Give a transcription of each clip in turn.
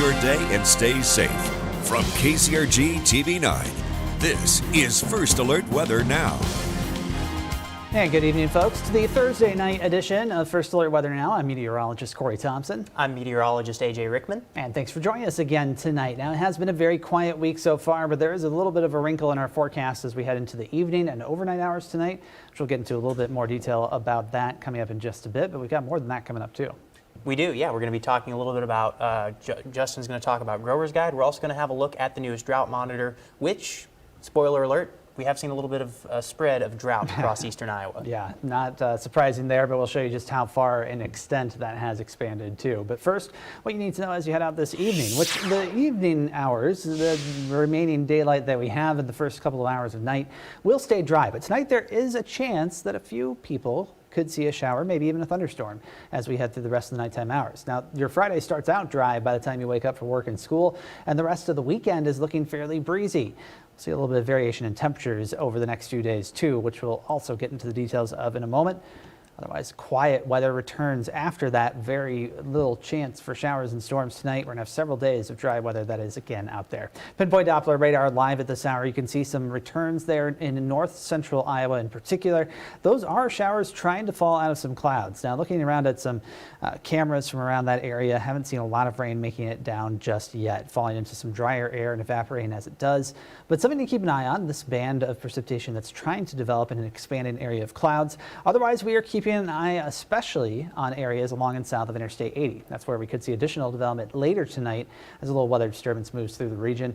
your day and stay safe. From KCRG TV9, this is First Alert Weather Now. And good evening, folks, to the Thursday night edition of First Alert Weather Now. I'm meteorologist Thompson. I'm meteorologist Rickman. And thanks for joining us again tonight. Now, it has been a very quiet week so far, but there is a little bit of a wrinkle in our forecast as we head into the evening and overnight hours tonight, which we'll get into a little bit more detail about that coming up in just a bit. But we've got more than that coming up, too. We do, yeah. We're going to be talking a little bit about, Justin's going to talk about Grower's Guide. We're also going to have a look at the newest drought monitor, which, spoiler alert, we have seen a little bit of a spread of drought across eastern Iowa. Yeah, not surprising there, but we'll show you just how far in extent that has expanded too. But first, what you need to know as you head out this evening, which the evening hours, the remaining daylight that we have in the first couple of hours of night, will stay dry. But tonight there is a chance that a few people could see a shower, maybe even a thunderstorm as we head through the rest of the nighttime hours. Now, your Friday starts out dry by the time you wake up for work and school, and the rest of the weekend is looking fairly breezy. We'll see a little bit of variation in temperatures over the next few days too, which we'll also get into the details of in a moment. Otherwise, quiet weather returns after that. Very little chance for showers and storms tonight. We're going to have several days of dry weather that is again out there. Pinpoint Doppler radar live at this hour. You can see some returns there in north central Iowa in particular. Those are showers trying to fall out of some clouds. Now, looking around at some cameras from around that area, haven't seen a lot of rain making it down just yet, falling into some drier air and evaporating as it does. But something to keep an eye on, this band of precipitation that's trying to develop in an expanding area of clouds. Otherwise, we are keeping an eye especially on areas along and south of Interstate 80. That's where we could see additional development later tonight as a little weather disturbance moves through the region.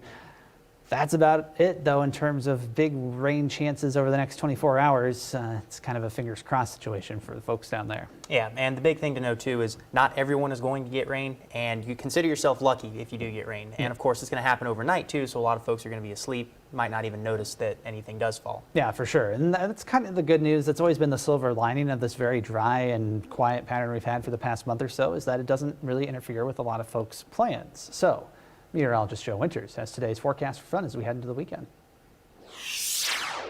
That's about it, though, in terms of big rain chances over the next 24 hours. It's kind of a fingers crossed situation for the folks down there. Yeah, and the big thing to know, too, is not everyone is going to get rain, and you consider yourself lucky if you do get rain. And, of course, it's going to happen overnight, too, so a lot of folks are going to be asleep, might not even notice that anything does fall. Yeah, for sure. And that's kind of the good news. That's always been the silver lining of this very dry and quiet pattern we've had for the past month or so, is that it doesn't really interfere with a lot of folks' plans. So, meteorologist Joe Winters has today's forecast for fun as we head into the weekend.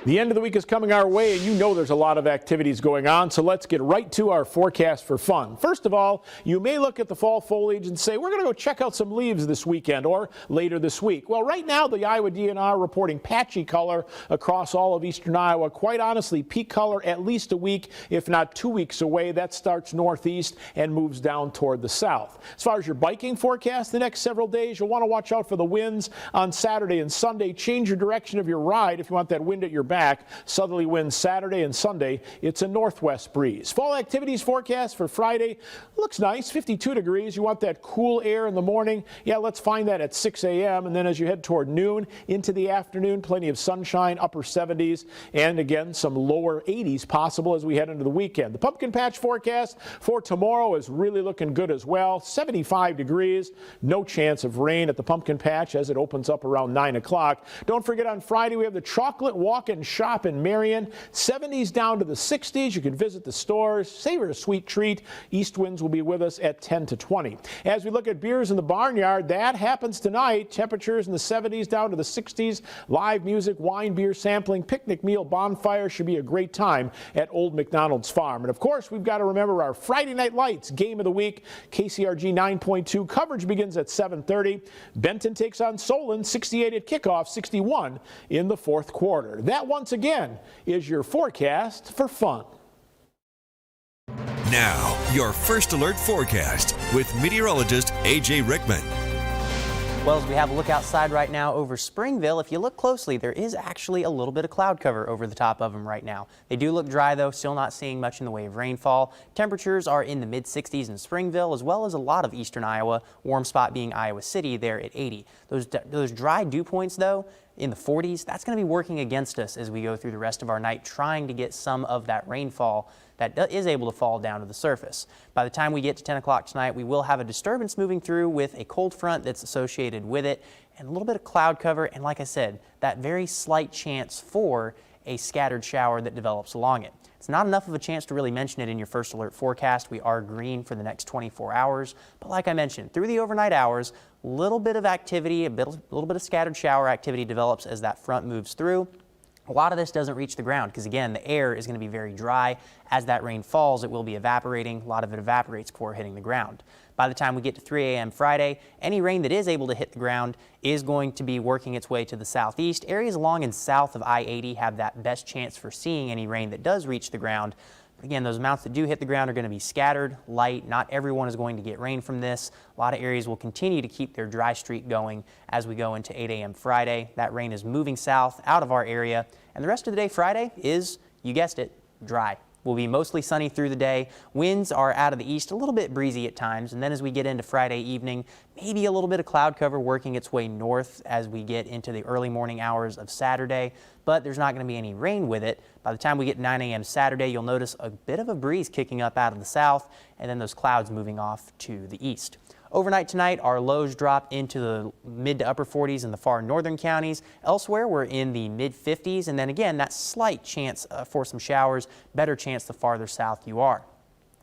The end of the week is coming our way, and you know there's a lot of activities going on, so let's get right to our forecast for fun. First of all, you may look at the fall foliage and say, we're going to go check out some leaves this weekend or later this week. Well, right now, the Iowa DNR reporting patchy color across all of eastern Iowa. Quite honestly, peak color at least a week, if not 2 weeks away. That starts northeast and moves down toward the south. As far as your biking forecast the next several days, you'll want to watch out for the winds on Saturday and Sunday. Change your direction of your ride if you want that wind at your back. Southerly winds Saturday and Sunday. It's a northwest breeze. Fall activities forecast for Friday looks nice, 52 degrees. You want that cool air in the morning. Yeah, let's find that at 6 a.m. And then as you head toward noon into the afternoon, plenty of sunshine, upper 70s, and again, some lower 80s possible as we head into the weekend. The pumpkin patch forecast for tomorrow is really looking good as well. 75 degrees. No chance of rain at the pumpkin patch as it opens up around 9 o'clock. Don't forget on Friday we have the chocolate walk and shop in Marion. 70s down to the 60s. You can visit the stores, savor a sweet treat. East winds will be with us at 10 to 20. As we look at beers in the barnyard, that happens tonight. Temperatures in the 70s down to the 60s. Live music, wine, beer sampling, picnic meal, bonfire should be a great time at Old McDonald's Farm. And of course, we've got to remember our Friday Night Lights game of the week. KCRG 9.2 coverage begins at 7:30. Benton takes on Solon, 68 at kickoff, 61 in the fourth quarter. That once again is your forecast for fun. Now, your First Alert forecast with meteorologist Rickman. Well, as we have a look outside right now over Springville, if you look closely, there is actually a little bit of cloud cover over the top of them right now. They do look dry, though, still not seeing much in the way of rainfall. Temperatures are in the mid-60s in Springville, as well as a lot of eastern Iowa, warm spot being Iowa City there at 80. Those dry dew points, though, in the 40s, that's going to be working against us as we go through the rest of our night, trying to get some of that rainfall that is able to fall down to the surface. By the time we get to 10 o'clock tonight, we will have a disturbance moving through with a cold front that's associated with it and a little bit of cloud cover. And like I said, that very slight chance for a scattered shower that develops along it. It's not enough of a chance to really mention it in your First Alert forecast. We are green for the next 24 hours. But like I mentioned, through the overnight hours, little bit of activity, a little bit of scattered shower activity develops as that front moves through. A lot of this doesn't reach the ground because, again, the air is going to be very dry. As that rain falls, it will be evaporating. A lot of it evaporates before hitting the ground. By the time we get to 3 a.m. Friday, any rain that is able to hit the ground is going to be working its way to the southeast. Areas along and south of I-80 have that best chance for seeing any rain that does reach the ground. Again, those amounts that do hit the ground are going to be scattered, light. Not everyone is going to get rain from this. A lot of areas will continue to keep their dry streak going as we go into 8 a.m. Friday. That rain is moving south out of our area. And the rest of the day Friday is, you guessed it, dry. Will be mostly sunny through the day. Winds are out of the east, a little bit breezy at times. And then as we get into Friday evening, maybe a little bit of cloud cover working its way north as we get into the early morning hours of Saturday. But there's not going to be any rain with it. By the time we get 9 a.m. Saturday, you'll notice a bit of a breeze kicking up out of the south and then those clouds moving off to the east. Overnight tonight, our lows drop into the mid to upper 40s in the far northern counties. Elsewhere, we're in the mid 50s. And then again, that slight chance for some showers, better chance the farther south you are.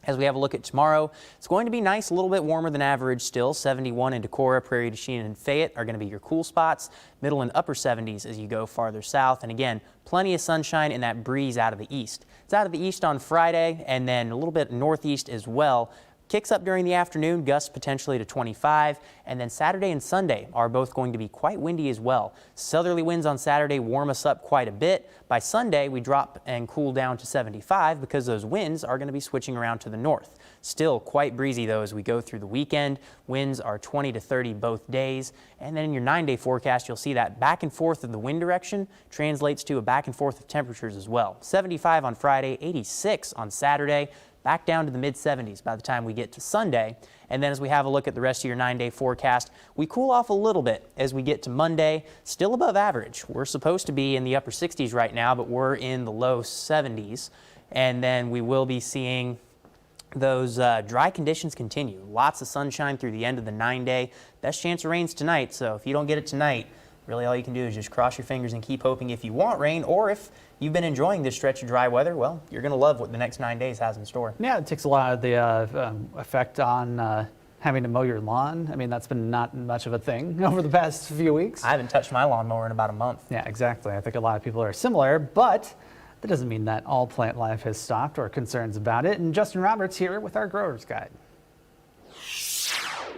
As we have a look at tomorrow, it's going to be nice, a little bit warmer than average still. 71 in Decorah, Prairie du Chien, and Fayette are going to be your cool spots. Middle and upper 70s as you go farther south. And again, plenty of sunshine and that breeze out of the east. It's out of the east on Friday and then a little bit northeast as well. Kicks up during the afternoon, gusts potentially to 25, and then Saturday and Sunday are both going to be quite windy as well. Southerly winds on Saturday warm us up quite a bit. By Sunday, we drop and cool down to 75 because those winds are going to be switching around to the north. Still quite breezy though as we go through the weekend. Winds are 20 to 30 both days. And then in your 9-day forecast, you'll see that back and forth of the wind direction translates to a back and forth of temperatures as well. 75 on Friday, 86 on Saturday. Back down to the mid-70s by the time we get to Sunday. And then as we have a look at the rest of your 9-day forecast, we cool off a little bit as we get to Monday, still above average. We're supposed to be in the upper 60s right now, but we're in the low 70s. And then we will be seeing those dry conditions continue. Lots of sunshine through the end of the 9-day. Best chance of rains tonight, so if you don't get it tonight, really all you can do is just cross your fingers and keep hoping if you want rain, or if you've been enjoying this stretch of dry weather, well, you're going to love what the next 9 days has in store. Yeah, it takes a lot of the effect on having to mow your lawn. I mean, that's been not much of a thing over the past few weeks. I haven't touched my lawnmower in about a month. Yeah, exactly. I think a lot of people are similar, but that doesn't mean that all plant life has stopped or concerns about it. And Justin Roberts here with our Growers Guide.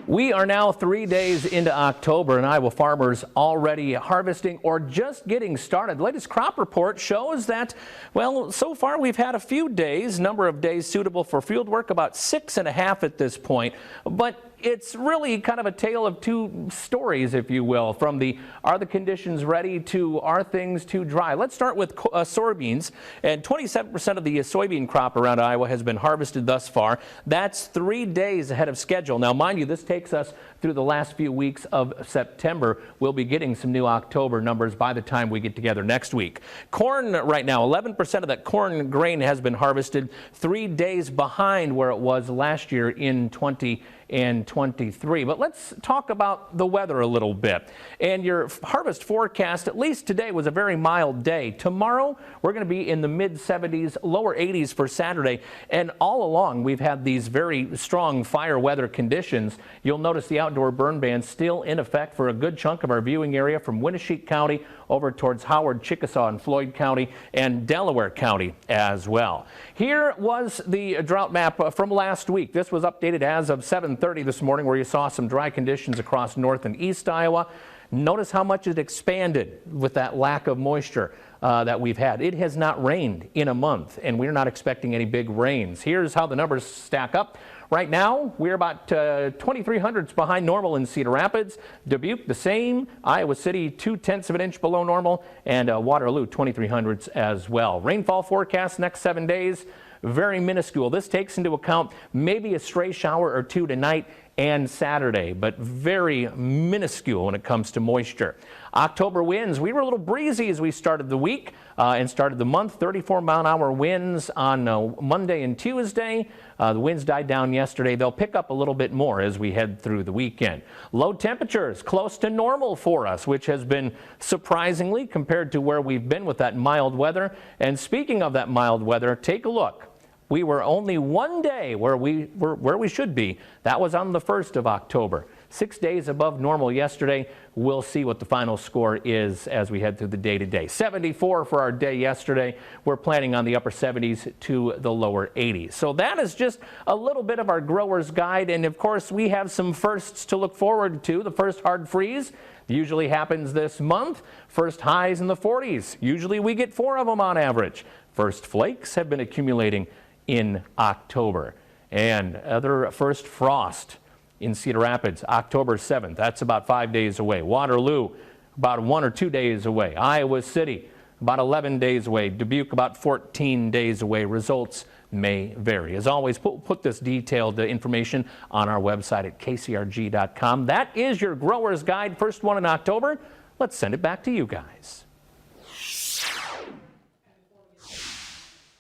We are now 3 days into October, and Iowa farmers already harvesting or just getting started. The latest crop report shows that, well, so far we've had a few days, number of days suitable for field work, about 6.5 at this point. But it's really kind of a tale of two stories, if you will, from the are the conditions ready to are things too dry. Let's start with soybeans, and 27% of the soybean crop around Iowa has been harvested thus far. That's 3 days ahead of schedule. Now, mind you, this takes us through the last few weeks of September. We'll be getting some new October numbers by the time we get together next week. Corn right now, 11% of that corn grain has been harvested, 3 days behind where it was last year in 2023. But let's talk about the weather a little bit. And your harvest forecast, at least today, was a very mild day. Tomorrow, we're going to be in the mid-70s, lower 80s for Saturday. And all along, we've had these very strong fire weather conditions. You'll notice the outdoor burn ban still in effect for a good chunk of our viewing area from Winneshiek County over towards Howard, Chickasaw, and Floyd County, and Delaware County as well. Here was the drought map from last week. This was updated as of 7:30 this morning, where you saw some dry conditions across north and east Iowa. Notice how much it expanded with that lack of moisture that we've had. It has not rained in a month, and we're not expecting any big rains. Here's how the numbers stack up. Right now, we're about 2,300ths behind normal in Cedar Rapids. Dubuque, the same. Iowa City, 0.2 of an inch below normal. And Waterloo, 2,300ths as well. Rainfall forecast next 7 days, very minuscule. This takes into account maybe a stray shower or two tonight and Saturday, but very minuscule when it comes to moisture. October winds, we were a little breezy as we started the week and started the month. 34-mile-an-hour winds on Monday and Tuesday. The winds died down yesterday. They'll pick up a little bit more as we head through the weekend. Low temperatures close to normal for us, which has been surprisingly compared to where we've been with that mild weather. And speaking of that mild weather, take a look. We were only 1 day where we should be. That was on the 1st of October. 6 days above normal yesterday. We'll see what the final score is as we head through the day today. 74 for our day yesterday. We're planning on the upper 70s to the lower 80s. So that is just a little bit of our grower's guide. And of course, we have some firsts to look forward to. The first hard freeze usually happens this month. First highs in the 40s. Usually we get 4 of them on average. First flakes have been accumulating in October. And other first frost in Cedar Rapids, October 7th. That's about 5 days away. Waterloo, about 1 or 2 days away. Iowa City, about 11 days away. Dubuque, about 14 days away. Results may vary. As always, put this detailed information on our website at kcrg.com. That is your grower's guide, first one in October. Let's send it back to you guys.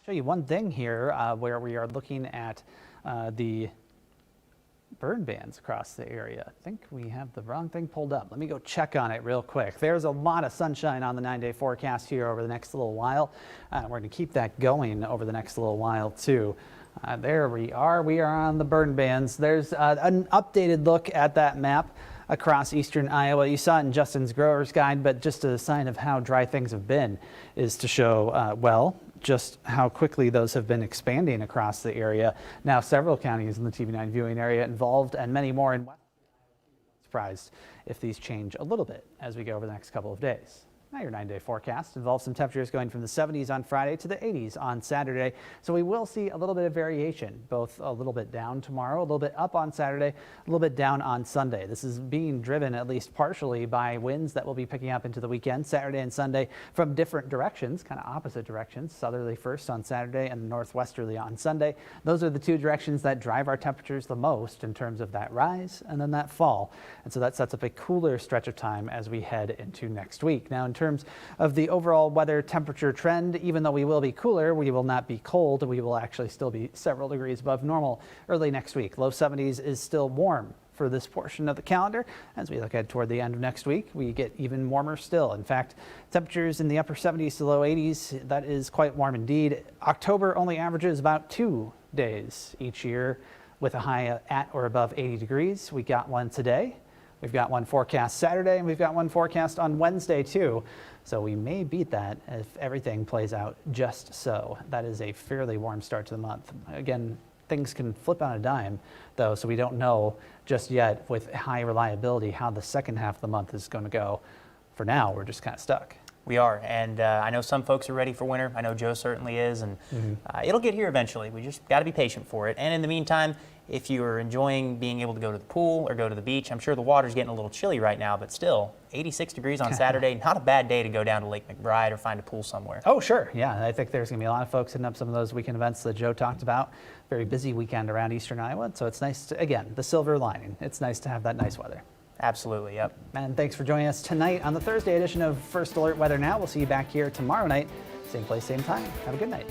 Show you one thing here where we are looking at the burn bans across the area. I think we have the wrong thing pulled up. Let me go check on it real quick. There's a lot of sunshine on the 9-day forecast here over the next little while. We're going to keep that going over the next little while too. There we are. We are on the burn bans. There's an updated look at that map across eastern Iowa. You saw it in Justin's Grower's Guide, but just a sign of how dry things have been is to show, well, just how quickly those have been expanding across the area. Now several counties in the TV9 viewing area involved and many more in west. Surprised if these change a little bit as we go over the next couple of days. Now your 9-day forecast involves some temperatures going from the 70s on Friday to the 80s on Saturday. So we will see a little bit of variation, both a little bit down tomorrow, a little bit up on Saturday, a little bit down on Sunday. This is being driven at least partially by winds that will be picking up into the weekend, Saturday and Sunday, from different directions, kind of opposite directions. Southerly first on Saturday and northwesterly on Sunday. Those are the two directions that drive our temperatures the most in terms of that rise and then that fall. And so that sets up a cooler stretch of time as we head into next week. Now, in terms of the overall weather temperature trend, even though we will be cooler, we will not be cold. We will actually still be several degrees above normal early next week. Low 70s is still warm for this portion of the calendar. As we look ahead toward the end of next week, we get even warmer still. In fact, temperatures in the upper 70s to low 80s, that is quite warm indeed. October only averages about 2 days each year with a high at or above 80 degrees. We got one today. We've got one forecast Saturday, and we've got one forecast on Wednesday too. So we may beat that if everything plays out just so. That is a fairly warm start to the month. Again, things can flip on a dime though, so we don't know just yet with high reliability how the second half of the month is going to go. For now, we're just kind of stuck. We are, and I know some folks are ready for winter. I know Joe certainly is, and it'll get here eventually. We just got to be patient for it. And in the meantime, if you are enjoying being able to go to the pool or go to the beach, I'm sure the water's getting a little chilly right now, but still, 86 degrees on Saturday, not a bad day to go down to Lake McBride or find a pool somewhere. Oh, sure. Yeah, I think there's going to be a lot of folks hitting up some of those weekend events that Joe talked about. Very busy weekend around eastern Iowa, so it's nice to, again, the silver lining. It's nice to have that nice weather. Absolutely, yep. And thanks for joining us tonight on the Thursday edition of First Alert Weather Now. We'll see you back here tomorrow night, same place, same time. Have a good night.